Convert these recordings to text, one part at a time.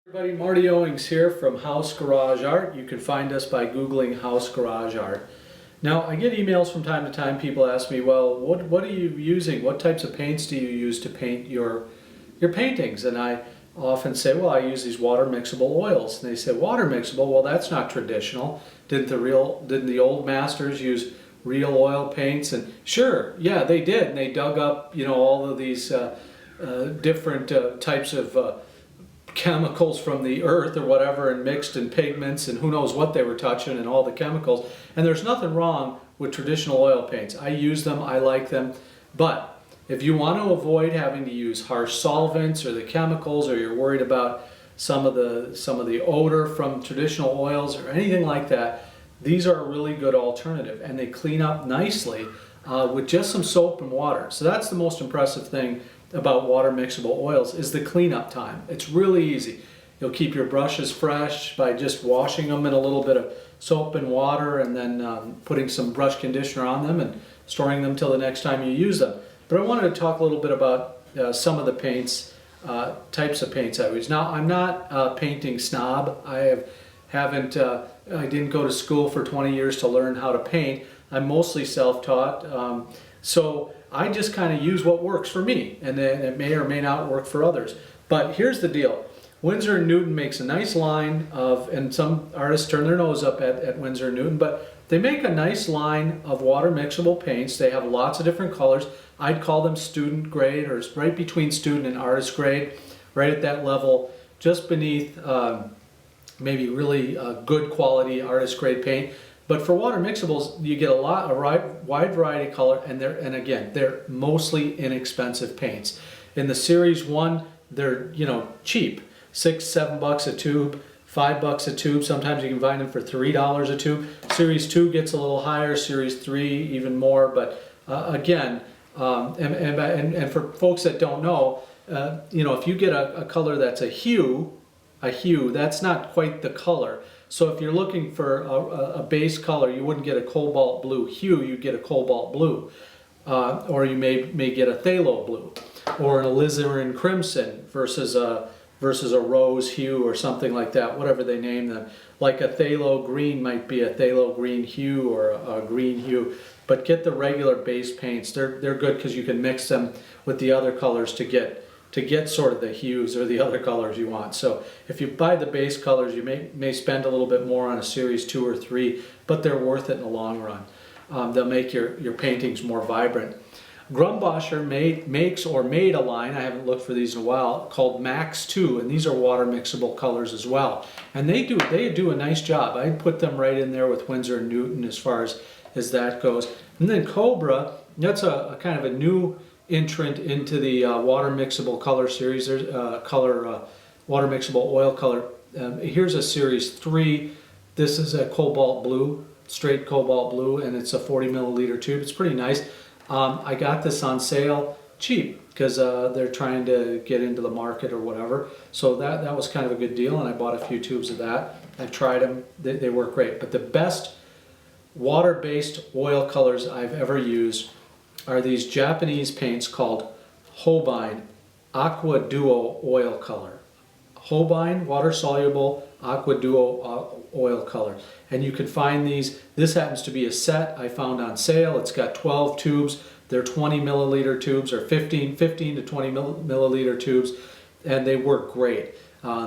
Everybody, Marty Owings here from House Garage Art. You can find us by Googling House Garage Art. Now, I get emails from time to time. People ask me, well, what are you using? What types of paints do you use to paint your paintings? And I often say, well, I use these water mixable oils. And they say, water mixable? Well, that's not traditional. Didn't the old masters use real oil paints? And sure, yeah, they did. And they dug up, all of these different types of chemicals from the earth or whatever, and mixed in pigments and who knows what they were touching and all the chemicals. And there's nothing wrong with traditional oil paints. I use them, I like them, but if you want to avoid having to use harsh solvents or the chemicals, or you're worried about some of the odor from traditional oils or anything like that, these are a really good alternative, and they clean up nicely with just some soap and water. So that's the most impressive thing about water mixable oils, is the cleanup time. It's really easy. You'll keep your brushes fresh by just washing them in a little bit of soap and water, and then putting some brush conditioner on them and storing them till the next time you use them. But I wanted to talk a little bit about some of the paints, types of paints I use. Now, I'm not a painting snob. I didn't go to school for 20 years to learn how to paint. I'm mostly self-taught. So I just kind of use what works for me, and then it may or may not work for others. But here's the deal. Winsor & Newton makes a nice line of, and some artists turn their nose up at Winsor & Newton, but they make a nice line of water mixable paints. They have lots of different colors. I'd call them student grade, or right between student and artist grade, right at that level, just beneath maybe really good quality artist grade paint. But for water mixables, you get a wide variety of color, and again, they're mostly inexpensive paints. In the Series 1, they're cheap, $6-7 a tube, $5 a tube. Sometimes you can find them for $3 a tube. Series 2 gets a little higher, Series 3 even more. But again, and for folks that don't know, if you get a color that's a hue, that's not quite the color. So if you're looking for a base color, you wouldn't get a cobalt blue hue, you'd get a cobalt blue. Or you may get a phthalo blue, or an alizarin crimson versus a rose hue or something like that, whatever they name them. Like a phthalo green might be a phthalo green hue or a green hue. But get the regular base paints. They're good because you can mix them with the other colors to get sort of the hues or the other colors you want. So if you buy the base colors, you may spend a little bit more on a Series 2 or 3, but they're worth it in the long run. They'll make your paintings more vibrant. Grumbacher made a line, I haven't looked for these in a while, called Max 2, and these are water mixable colors as well. And they do a nice job. I'd put them right in there with Winsor & Newton as far as that goes. And then Cobra, that's a kind of a new entrant into the water mixable color series. There's water mixable oil color. Here's a Series 3. This is a cobalt blue, straight cobalt blue, and it's a 40 milliliter tube. It's pretty nice. I got this on sale cheap because they're trying to get into the market or whatever. So that was kind of a good deal, and I bought a few tubes of that. I've tried them. They work great. But the best water-based oil colors I've ever used are these Japanese paints called Holbein Aqua Duo Oil Color. Holbein water soluble Aqua Duo oil color. And you can find these. This happens to be a set I found on sale. It's got 12 tubes. They're 20 milliliter tubes, or 15 to 20 milliliter tubes, and they work great.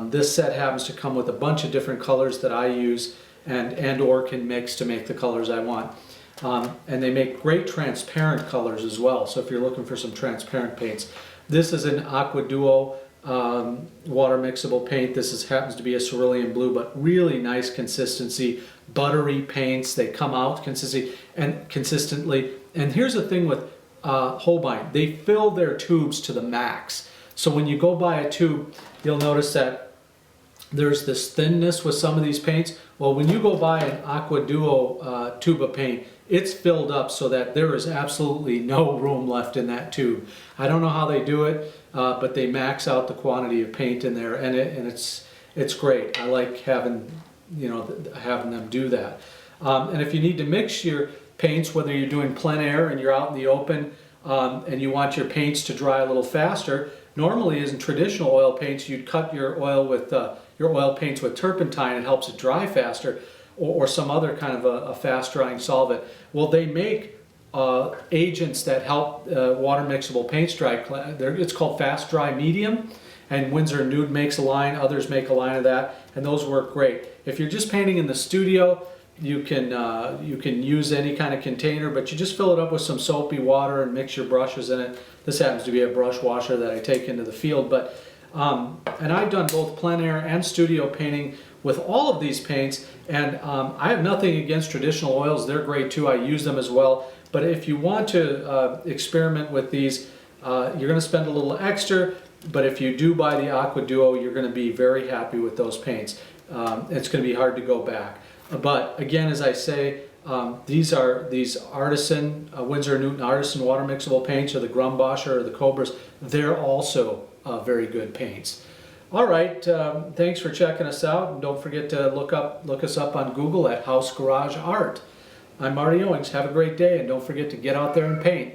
This set happens to come with a bunch of different colors that I use and or can mix to make the colors I want. And they make great transparent colors as well. So if you're looking for some transparent paints, this is an Aqua Duo water mixable paint. This happens to be a cerulean blue, but really nice consistency, buttery paints. They come out consistently. And here's the thing with Holbein, they fill their tubes to the max. So when you go buy a tube, you'll notice that there's this thinness with some of these paints. Well, when you go buy an Aqua Duo tube of paint, it's filled up so that there is absolutely no room left in that tube. I don't know how they do it, but they max out the quantity of paint in there, and it's great. I like having them do that. And if you need to mix your paints, whether you're doing plein air and you're out in the open and you want your paints to dry a little faster, normally, as in traditional oil paints, you'd cut your oil with your oil paints with turpentine, it helps it dry faster, or some other kind of a fast drying solvent. Well, they make agents that help water mixable paints dry. It's called Fast Dry Medium, and Windsor Nude makes a line, others make a line of that, and those work great. If you're just painting in the studio, you can use any kind of container, but you just fill it up with some soapy water and mix your brushes in it. This happens to be a brush washer that I take into the field, but and I've done both plein air and studio painting with all of these paints, and I have nothing against traditional oils. They're great too. I use them as well. But if you want to experiment with these, you're going to spend a little extra, but if you do buy the Aqua Duo, you're going to be very happy with those paints. It's going to be hard to go back. But again, as I say, these Artisan, Windsor Newton Artisan water mixable paints, or the Grumbacher or the Cobras. They're also very good paints. All right, thanks for checking us out, and don't forget to look us up on Google at House Garage Art. I'm Marty Owings. Have a great day, and don't forget to get out there and paint.